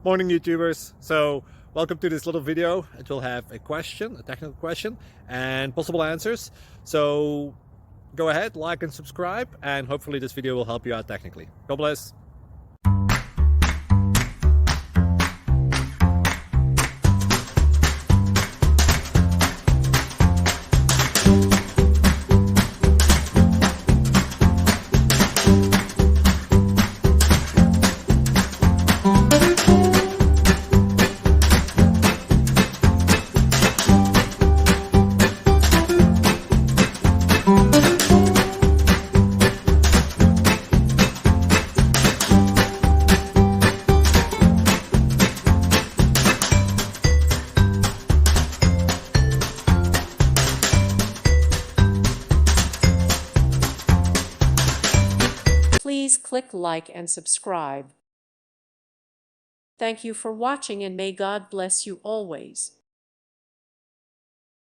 Morning YouTubers. So welcome to this little video. It will have a question, a technical question, and possible answers. So go ahead, like and subscribe, and hopefully this video will help you out technically. God bless. Please click like and subscribe. Thank you for watching and may God bless you always.